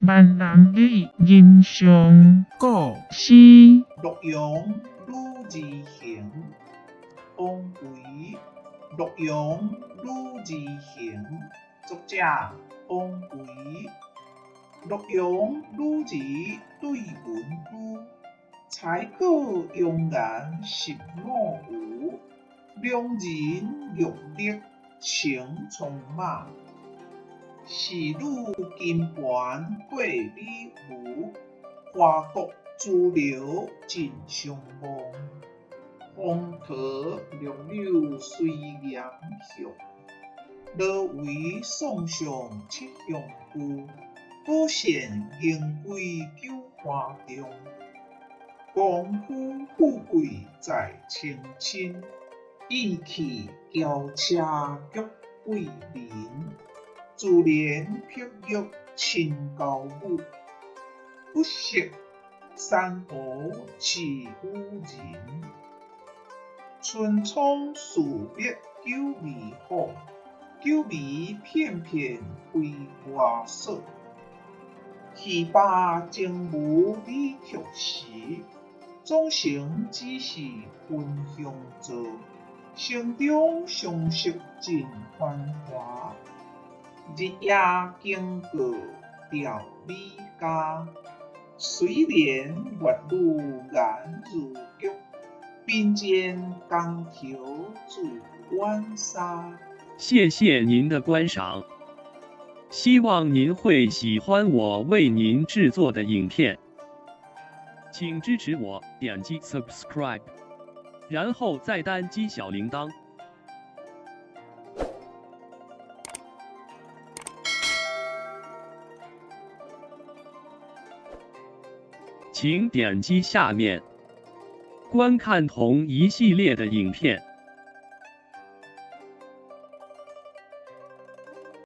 万人的印象。古诗洛阳鲁智行，王维。洛阳鲁智行，作者王维。洛阳鲁智对文武，才可用颜识我无。良人玉立青骢马，士女金盘过美湖。花国朱流尽相忘，风涛绿柳随岩响。乐为宋上七雄歌，古县名归九华中。功夫富贵在青青，意气骄车菊桂林。自怜碧玉清高舞，不识山河似乌人。春窗树叶久未好，久违片片桂花色。戏罢精无李曲时，总成只是分香座。城中相识尽繁华，日夜经过调美家。虽然月女颜如玉，并肩钢条铸弯纱。谢谢您的观赏，希望您会喜欢我为您制作的影片，请支持我，点击 subscribe， 然后再单击小铃铛。请点击下面观看同一系列的影片。